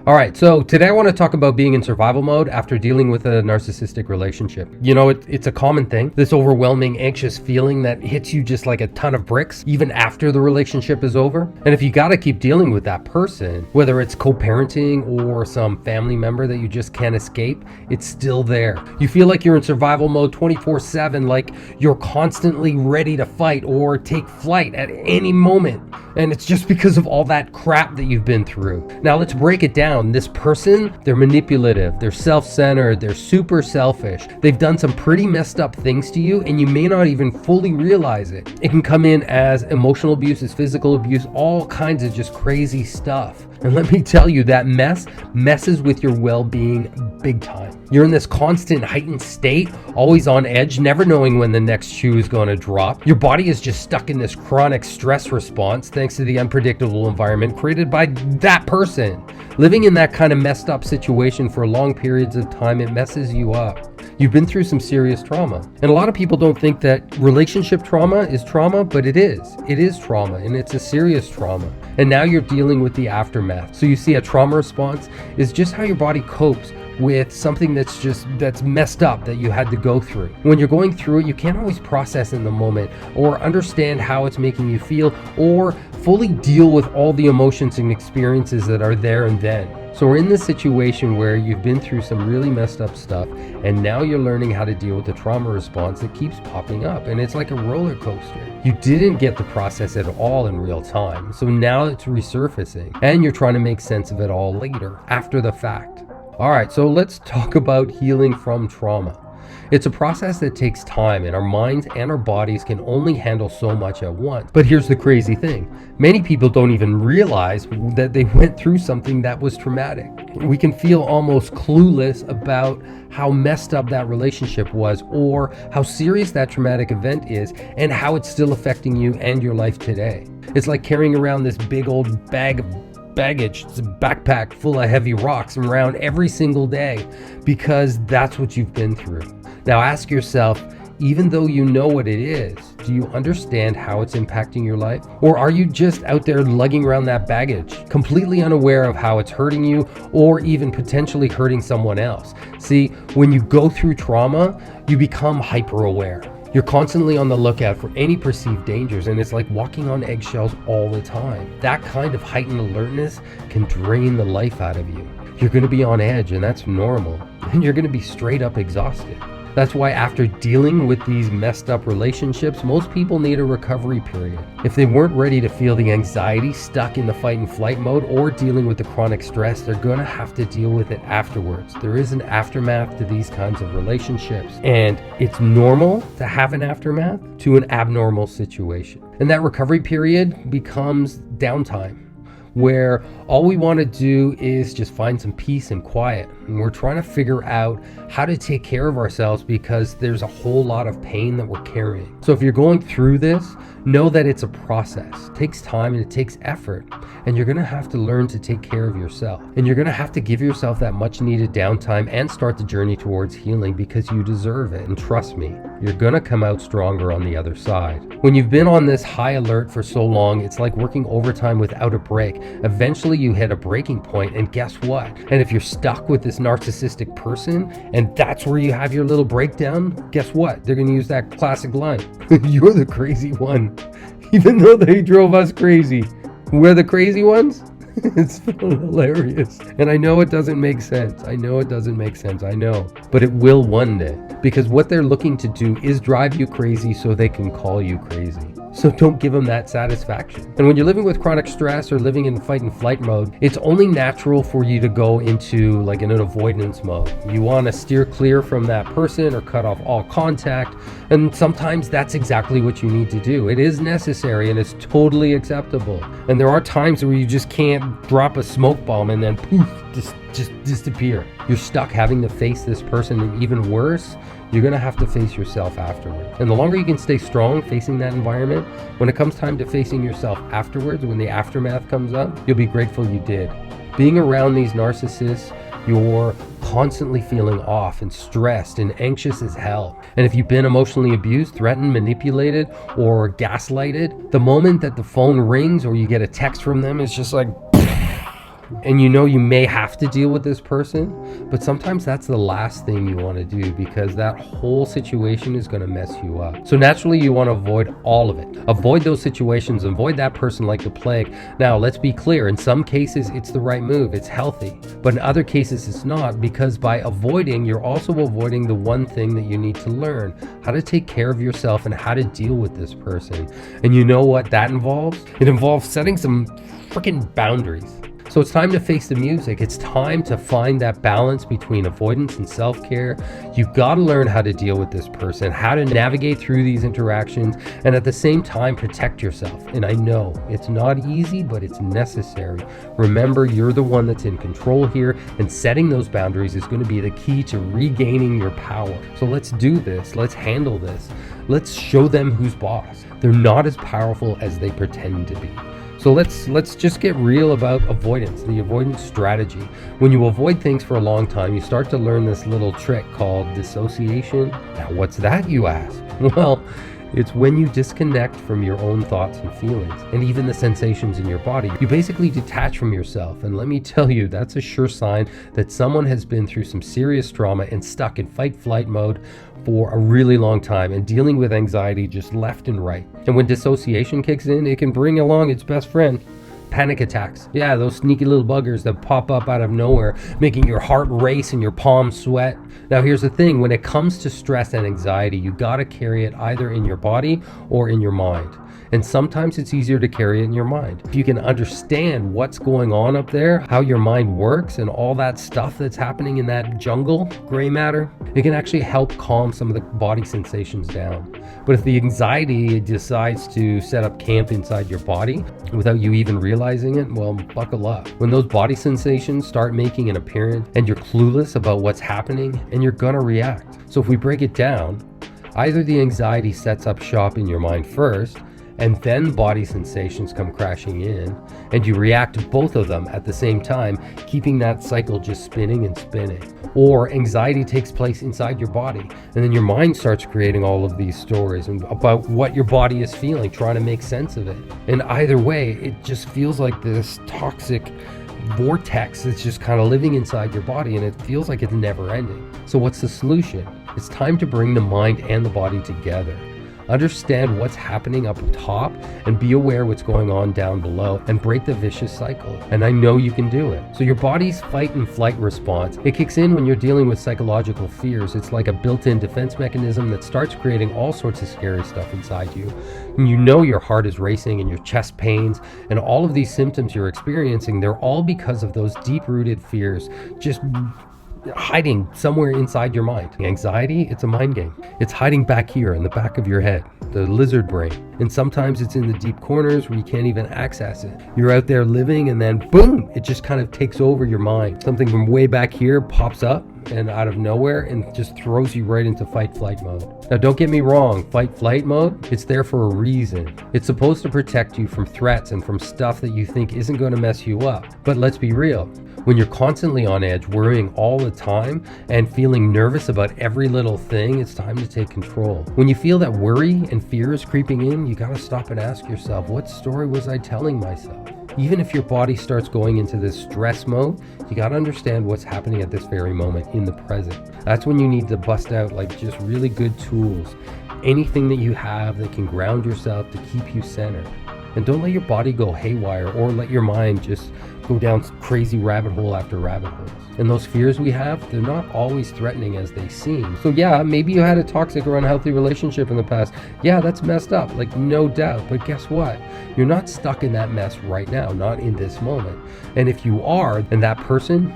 All right, so today I want to talk about being in survival mode after dealing with a narcissistic relationship. You know, it's a common thing, this overwhelming, anxious feeling that hits you just like a ton of bricks, even after the relationship is over. And if you got to keep dealing with that person, whether it's co-parenting or some family member that you just can't escape, it's still there. You feel like you're in survival mode 24/7, like you're constantly ready to fight or take flight at any moment. And it's just because of all that crap that you've been through. Now let's break it down. This person, they're manipulative, they're self-centered, they're super selfish. They've done some pretty messed up things to you and you may not even fully realize it. It can come in as emotional abuse, as physical abuse, all kinds of just crazy stuff. And let me tell you, that messes with your well-being big time. You're in this constant heightened state, always on edge, never knowing when the next shoe is going to drop. Your body is just stuck in this chronic stress response thanks to the unpredictable environment created by that person. Living in that kind of messed up situation for long periods of time, it messes you up. You've been through some serious trauma. And a lot of people don't think that relationship trauma is trauma, but it is. It is trauma, and it's a serious trauma. And now you're dealing with the aftermath. So you see, a trauma response is just how your body copes with something that's messed up that you had to go through. When you're going through it, you can't always process in the moment or understand how it's making you feel or fully deal with all the emotions and experiences that are there and then. So we're in this situation where you've been through some really messed up stuff and now you're learning how to deal with the trauma response that keeps popping up, and it's like a roller coaster. You didn't get the process at all in real time, so now it's resurfacing and you're trying to make sense of it all later, after the fact. All right, so let's talk about healing from trauma. It's a process that takes time, and our minds and our bodies can only handle so much at once. But here's the crazy thing. Many people don't even realize that they went through something that was traumatic. We can feel almost clueless about how messed up that relationship was or how serious that traumatic event is and how it's still affecting you and your life today. It's like carrying around this big old bag of baggage. It's a backpack full of heavy rocks around every single day because that's what you've been through. Now ask yourself, even though you know what it is, do you understand how it's impacting your life? Or are you just out there lugging around that baggage, completely unaware of how it's hurting you or even potentially hurting someone else? See, when you go through trauma, you become hyper aware. You're constantly on the lookout for any perceived dangers, and it's like walking on eggshells all the time. That kind of heightened alertness can drain the life out of you. You're going to be on edge, and that's normal. And you're going to be straight up exhausted. That's why after dealing with these messed up relationships, most people need a recovery period. If they weren't ready to feel the anxiety, stuck in the fight and flight mode, or dealing with the chronic stress, they're gonna have to deal with it afterwards. There is an aftermath to these kinds of relationships, and it's normal to have an aftermath to an abnormal situation. And that recovery period becomes downtime, where all we want to do is just find some peace and quiet. And we're trying to figure out how to take care of ourselves because there's a whole lot of pain that we're carrying. So if you're going through this, know that it's a process. It takes time and it takes effort. And you're going to have to learn to take care of yourself. And you're going to have to give yourself that much needed downtime and start the journey towards healing because you deserve it. And trust me, you're going to come out stronger on the other side. When you've been on this high alert for so long, it's like working overtime without a break. Eventually you hit a breaking point, and guess what? And if you're stuck with this narcissistic person and that's where you have your little breakdown, guess what? They're going to use that classic line. You're the crazy one. Even though they drove us crazy. We're the crazy ones? It's hilarious. And I know it doesn't make sense. I know. But it will one day. Because what they're looking to do is drive you crazy so they can call you crazy. So don't give them that satisfaction. And when you're living with chronic stress or living in fight and flight mode, it's only natural for you to go into like an avoidance mode. You want to steer clear from that person or cut off all contact. And sometimes that's exactly what you need to do. It is necessary and it's totally acceptable. And there are times where you just can't drop a smoke bomb and then poof, just disappear. You're stuck having to face this person, and even worse, you're going to have to face yourself afterwards. And the longer you can stay strong facing that environment, when it comes time to facing yourself afterwards, when the aftermath comes up, you'll be grateful you did. Being around these narcissists, you're constantly feeling off and stressed and anxious as hell. And if you've been emotionally abused, threatened, manipulated, or gaslighted, the moment that the phone rings or you get a text from them, it's just like and you know you may have to deal with this person, but sometimes that's the last thing you want to do, because that whole situation is going to mess you up. So naturally you want to avoid all of it. Avoid those situations, avoid that person like the plague. Now let's be clear, in some cases it's the right move, it's healthy, but in other cases it's not, because by avoiding, you're also avoiding the one thing that you need to learn: how to take care of yourself and how to deal with this person. And you know what that involves? It involves setting some freaking boundaries. So it's time to face the music. It's time to find that balance between avoidance and self-care. You've got to learn how to deal with this person, how to navigate through these interactions, and at the same time protect yourself. And I know it's not easy, but it's necessary. Remember, you're the one that's in control here, and setting those boundaries is going to be the key to regaining your power. So let's do this. Let's handle this. Let's show them who's boss. They're not as powerful as they pretend to be. So let's just get real about avoidance, the avoidance strategy. When you avoid things for a long time, you start to learn this little trick called dissociation. Now, what's that, you ask? Well, it's when you disconnect from your own thoughts and feelings, and even the sensations in your body. You basically detach from yourself, and let me tell you, that's a sure sign that someone has been through some serious trauma and stuck in fight-flight mode for a really long time and dealing with anxiety just left and right. And when dissociation kicks in, it can bring along its best friend: panic attacks. Yeah, those sneaky little buggers that pop up out of nowhere, making your heart race and your palms sweat. Now here's the thing, when it comes to stress and anxiety, you gotta carry it either in your body or in your mind. And sometimes it's easier to carry it in your mind. If you can understand what's going on up there, how your mind works, and all that stuff that's happening in that jungle, gray matter, it can actually help calm some of the body sensations down. But if the anxiety decides to set up camp inside your body without you even realizing it, well, buckle up. When those body sensations start making an appearance and you're clueless about what's happening, and you're gonna react. So if we break it down, either the anxiety sets up shop in your mind first, and then body sensations come crashing in, and you react to both of them at the same time, keeping that cycle just spinning and spinning. Or anxiety takes place inside your body, and then your mind starts creating all of these stories about what your body is feeling, trying to make sense of it. And either way, it just feels like this toxic vortex that's just kind of living inside your body, and it feels like it's never ending. So what's the solution? It's time to bring the mind and the body together. Understand what's happening up top and be aware what's going on down below, and break the vicious cycle. And I know you can do it. So your body's fight and flight response, it kicks in when you're dealing with psychological fears. It's like a built-in defense mechanism that starts creating all sorts of scary stuff inside you. And you know your heart is racing and your chest pains, and all of these symptoms you're experiencing, they're all because of those deep-rooted fears just hiding somewhere inside your mind. Anxiety, it's a mind game. It's hiding back here in the back of your head, the lizard brain. And sometimes it's in the deep corners where you can't even access it. You're out there living, and then boom, it just kind of takes over your mind. Something from way back here pops up and out of nowhere and just throws you right into fight-flight mode. Now don't get me wrong, fight-flight mode, it's there for a reason. It's supposed to protect you from threats and from stuff that you think isn't going to mess you up. But let's be real. When you're constantly on edge, worrying all the time, and feeling nervous about every little thing, it's time to take control. When you feel that worry and fear is creeping in, you gotta stop and ask yourself, what story was I telling myself? Even if your body starts going into this stress mode, you gotta understand what's happening at this very moment in the present. That's when you need to bust out like just really good tools. Anything that you have that can ground yourself to keep you centered. And don't let your body go haywire, or let your mind just go down crazy rabbit hole after rabbit holes. And those fears we have, they're not always threatening as they seem. So yeah, maybe you had a toxic or unhealthy relationship in the past. Yeah, that's messed up, like no doubt. But guess what? You're not stuck in that mess right now, not in this moment. And if you are, then that person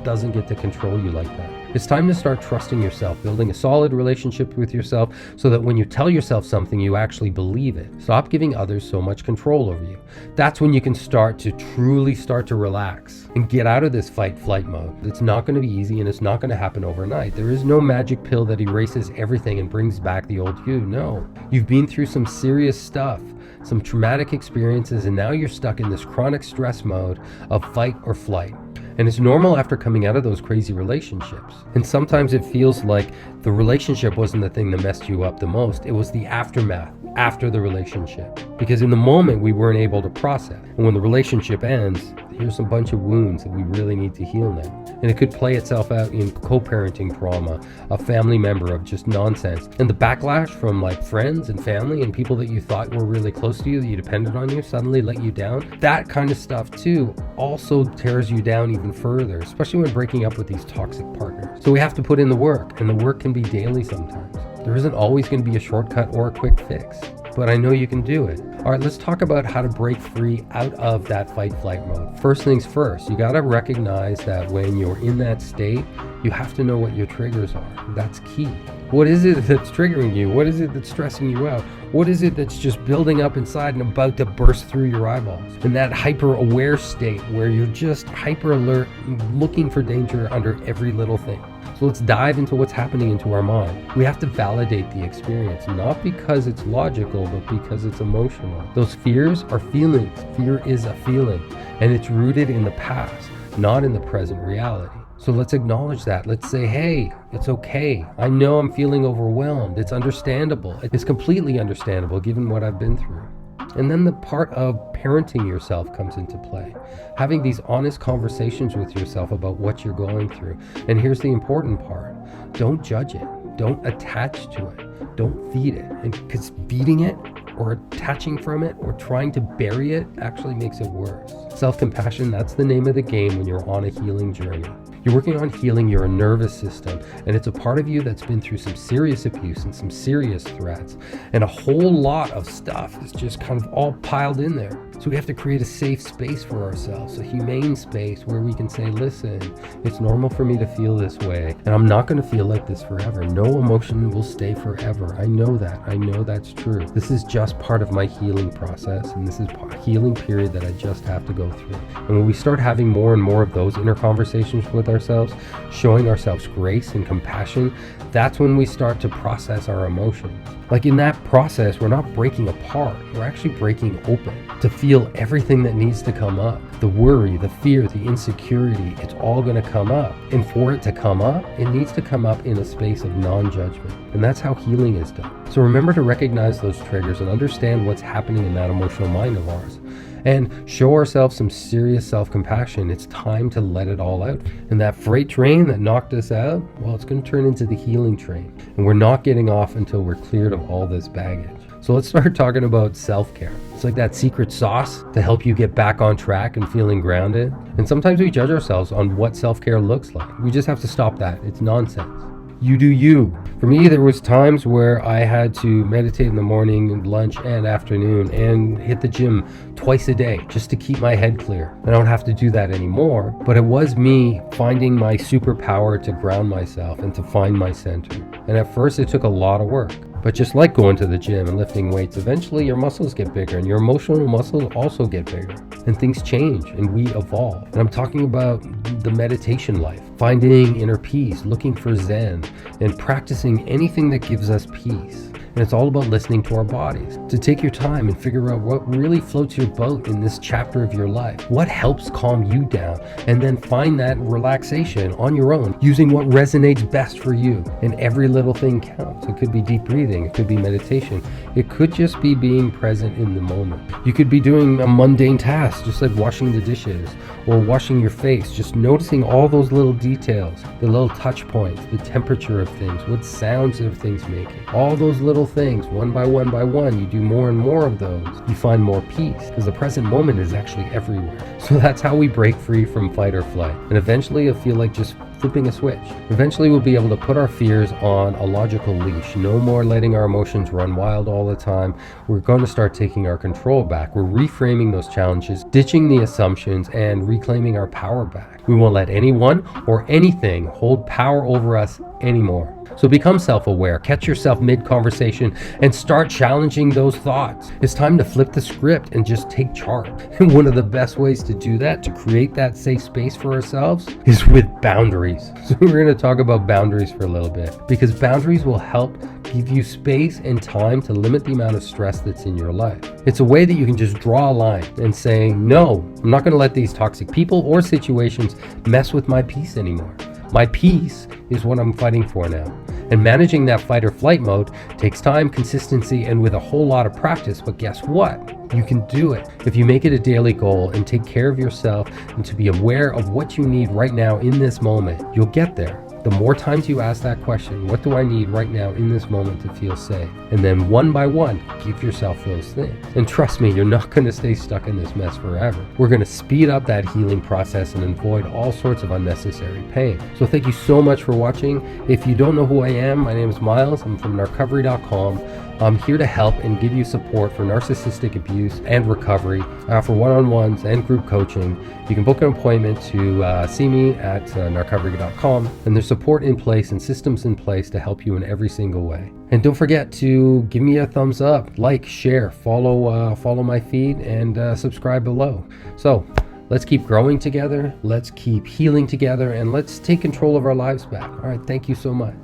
doesn't get to control you like that. It's time to start trusting yourself, building a solid relationship with yourself so that when you tell yourself something, you actually believe it. Stop giving others so much control over you. That's when you can start to relax and get out of this fight-flight mode. It's not going to be easy, and it's not going to happen overnight. There is no magic pill that erases everything and brings back the old you. No. You've been through some serious stuff, some traumatic experiences, and now you're stuck in this chronic stress mode of fight or flight. And it's normal after coming out of those crazy relationships. And sometimes it feels like the relationship wasn't the thing that messed you up the most. It was the aftermath after the relationship. Because in the moment we weren't able to process. And when the relationship ends, here's a bunch of wounds that we really need to heal now. And it could play itself out in co-parenting trauma, a family member of just nonsense, and the backlash from like friends and family and people that you thought were really close to you, that you depended on you, suddenly let you down. That kind of stuff too also tears you down even further, especially when breaking up with these toxic partners. So we have to put in the work, and the work can be daily sometimes. There isn't always going to be a shortcut or a quick fix, but I know you can do it. All right, let's talk about how to break free out of that fight-flight mode. First things first, you got to recognize that when you're in that state, you have to know what your triggers are. That's key. What is it that's triggering you? What is it that's stressing you out? What is it that's just building up inside and about to burst through your eyeballs? In that hyper-aware state where you're just hyper-alert, looking for danger under every little thing. So let's dive into what's happening into our mind. We have to validate the experience, not because it's logical, but because it's emotional. Those fears are feelings. Fear is a feeling, and it's rooted in the past, not in the present reality. So let's acknowledge that. Let's say, hey, it's okay. I know I'm feeling overwhelmed. It's understandable. It's completely understandable given what I've been through. And then the part of parenting yourself comes into play. Having these honest conversations with yourself about what you're going through. And here's the important part. Don't judge it. Don't attach to it. Don't feed it. And because feeding it or attaching from it or trying to bury it actually makes it worse. Self-compassion, that's the name of the game when you're on a healing journey. You're working on healing your nervous system, and it's a part of you that's been through some serious abuse and some serious threats, and a whole lot of stuff is just kind of all piled in there. So we have to create a safe space for ourselves, a humane space where we can say, listen, it's normal for me to feel this way, and I'm not going to feel like this forever. No emotion will stay forever. I know that. I know that's true. This is just part of my healing process, and this is a healing period that I just have to go through. And when we start having more and more of those inner conversations with ourselves, showing ourselves grace and compassion, that's when we start to process our emotions. Like in that process, we're not breaking apart, we're actually breaking open to feel everything that needs to come up. The worry, the fear, the insecurity, it's all going to come up. And for it to come up, it needs to come up in a space of non-judgment. And that's how healing is done. So remember to recognize those triggers and understand what's happening in that emotional mind of ours. And show ourselves some serious self-compassion. It's time to let it all out. And that freight train that knocked us out, well, it's going to turn into the healing train. And we're not getting off until we're cleared of all this baggage. So let's start talking about self-care. It's like that secret sauce to help you get back on track and feeling grounded. And sometimes we judge ourselves on what self-care looks like. We just have to stop that. It's nonsense. You do you. For me, there was times where I had to meditate in the morning, lunch, and afternoon, and hit the gym twice a day just to keep my head clear. I don't have to do that anymore, but it was me finding my superpower to ground myself and to find my center. And at first, it took a lot of work. But just like going to the gym and lifting weights, eventually your muscles get bigger and your emotional muscles also get bigger. And things change and we evolve. And I'm talking about the meditation life, finding inner peace, looking for Zen, and practicing anything that gives us peace. And it's all about listening to our bodies, to take your time and figure out what really floats your boat in this chapter of your life. What helps calm you down, and then find that relaxation on your own, using what resonates best for you. And every little thing counts. It could be deep breathing, it could be meditation, it could just be being present in the moment. You could be doing a mundane task, just like washing the dishes or washing your face, just noticing all those little details, the little touch points, the temperature of things, what sounds are things making, all those little things, one by one by one. You do more and more of those, you find more peace, because the present moment is actually everywhere. So that's how we break free from fight or flight. And eventually you'll feel like just flipping a switch. Eventually we'll be able to put our fears on a logical leash. No more letting our emotions run wild all the time. We're going to start taking our control back. We're reframing those challenges, ditching the assumptions, and reclaiming our power back. We won't let anyone or anything hold power over us anymore. So become self-aware, catch yourself mid-conversation, and start challenging those thoughts. It's time to flip the script and just take charge. And one of the best ways to do that, to create that safe space for ourselves, is with boundaries. So we're going to talk about boundaries for a little bit, because boundaries will help give you space and time to limit the amount of stress that's in your life. It's a way that you can just draw a line and say, no, I'm not going to let these toxic people or situations mess with my peace anymore. My peace is what I'm fighting for now. And managing that fight or flight mode takes time, consistency, and with a whole lot of practice. But guess what? You can do it. If you make it a daily goal and take care of yourself and to be aware of what you need right now in this moment, you'll get there. The more times you ask that question, what do I need right now in this moment to feel safe? And then one by one, give yourself those things. And trust me, you're not going to stay stuck in this mess forever. We're going to speed up that healing process and avoid all sorts of unnecessary pain. So thank you so much for watching. If you don't know who I am, my name is Miles. I'm from Narcissistic.com. I'm here to help and give you support for narcissistic abuse and recovery, for one-on-ones and group coaching. You can book an appointment to see me at Narcissistic.com, and there's support in place and systems in place to help you in every single way. And don't forget to give me a thumbs up, like, share, follow my feed, and subscribe below. So let's keep growing together, let's keep healing together, and let's take control of our lives back. All right, thank you so much.